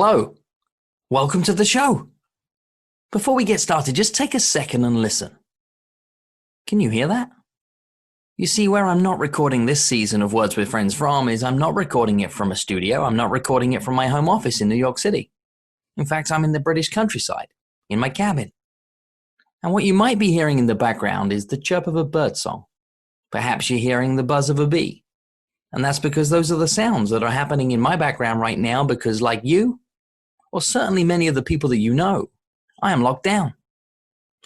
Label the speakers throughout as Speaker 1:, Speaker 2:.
Speaker 1: Hello, welcome to the show. Before we get started, just take a second and listen. Can you hear that? You see, where I'm not recording this season of Words with Friends from is I'm not recording it from a studio. I'm not recording it from my home office in New York City. In fact, I'm in the British countryside, in my cabin. And what you might be hearing in the background is the chirp of a bird song. Perhaps you're hearing the buzz of a bee. And that's because those are the sounds that are happening in my background right now because, like you, or certainly many of the people that you know, I am locked down.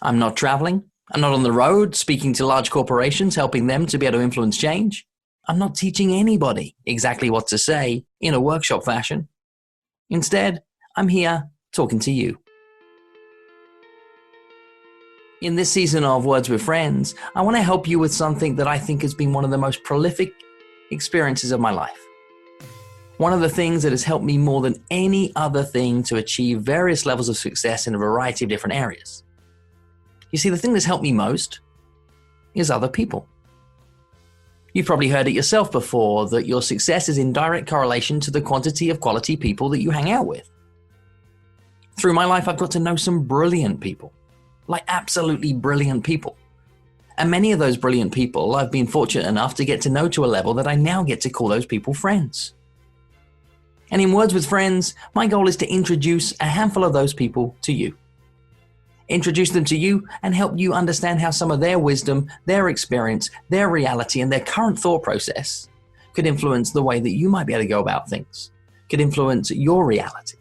Speaker 1: I'm not traveling. I'm not on the road speaking to large corporations, helping them to be able to influence change. I'm not teaching anybody exactly what to say in a workshop fashion. Instead, I'm here talking to you. In this season of Words with Friends, I want to help you with something that I think has been one of the most prolific experiences of my life. One of the things that has helped me more than any other thing to achieve various levels of success in a variety of different areas. You see, the thing that's helped me most is other people. You've probably heard it yourself before that your success is in direct correlation to the quantity of quality people that you hang out with. Through my life, I've got to know some brilliant people, like absolutely brilliant people. And many of those brilliant people I've been fortunate enough to get to know to a level that I now get to call those people friends. And in Words with Friends, my goal is to introduce a handful of those people to you. Introduce them to you and help you understand how some of their wisdom, their experience, their reality, and their current thought process could influence the way that you might be able to go about things, could influence your reality.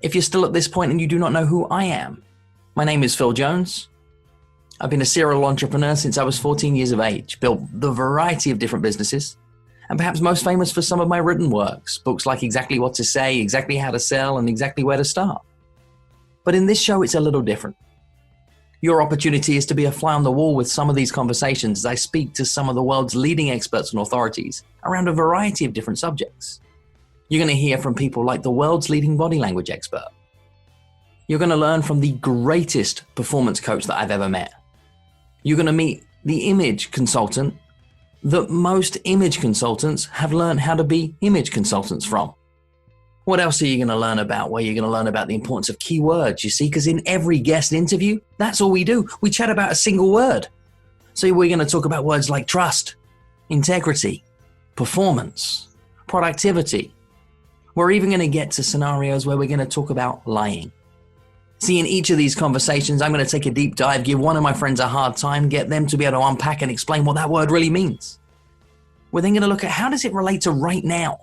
Speaker 1: If you're still at this point and you do not know who I am, my name is Phil Jones. I've been a serial entrepreneur since I was 14 years of age, built the variety of different businesses, and perhaps most famous for some of my written works, books like Exactly What to Say, Exactly How to Sell, and Exactly Where to Start. But in this show, it's a little different. Your opportunity is to be a fly on the wall with some of these conversations as I speak to some of the world's leading experts and authorities around a variety of different subjects. You're going to hear from people like the world's leading body language expert. You're going to learn from the greatest performance coach that I've ever met. You're going to meet the image consultant that most image consultants have learned how to be image consultants from. What else are you going to learn about? Well, you're going to learn about the importance of keywords, you see, because in every guest interview, that's all we do. We chat about a single word. So we're going to talk about words like trust, integrity, performance, productivity. We're even going to get to scenarios where we're going to talk about lying. See, in each of these conversations, I'm going to take a deep dive, give one of my friends a hard time, get them to be able to unpack and explain what that word really means. We're then going to look at how does it relate to right now?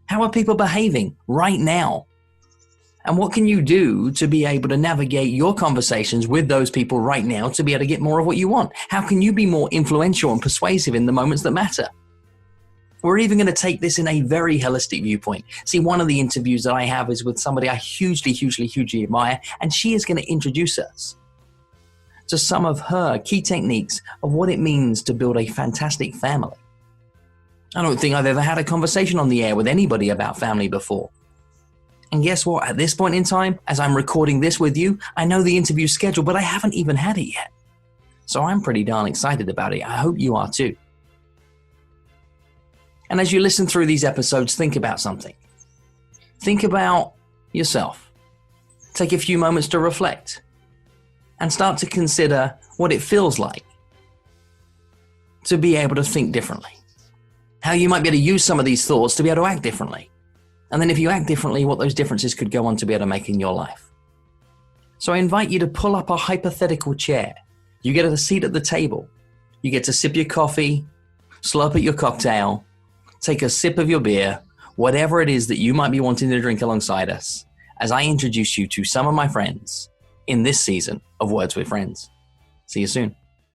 Speaker 1: How are people behaving right now? And what can you do to be able to navigate your conversations with those people right now to be able to get more of what you want? How can you be more influential and persuasive in the moments that matter? We're even going to take this in a very holistic viewpoint. See, one of the interviews that I have is with somebody I hugely admire, and she is going to introduce us to some of her key techniques of what it means to build a fantastic family. I don't think I've ever had a conversation on the air with anybody about family before. And guess what? At this point in time, as I'm recording this with you, I know the interview's scheduled, but I haven't even had it yet. So I'm pretty darn excited about it. I hope you are too. And as you listen through these episodes, think about something. Think about yourself. Take a few moments to reflect and start to consider what it feels like to be able to think differently. How you might be able to use some of these thoughts to be able to act differently. And then if you act differently, what those differences could go on to be able to make in your life. So I invite you to pull up a hypothetical chair. You get a seat at the table. You get to sip your coffee, slurp at your cocktail, take a sip of your beer, whatever it is that you might be wanting to drink alongside us, as I introduce you to some of my friends in this season of Words with Friends. See you soon.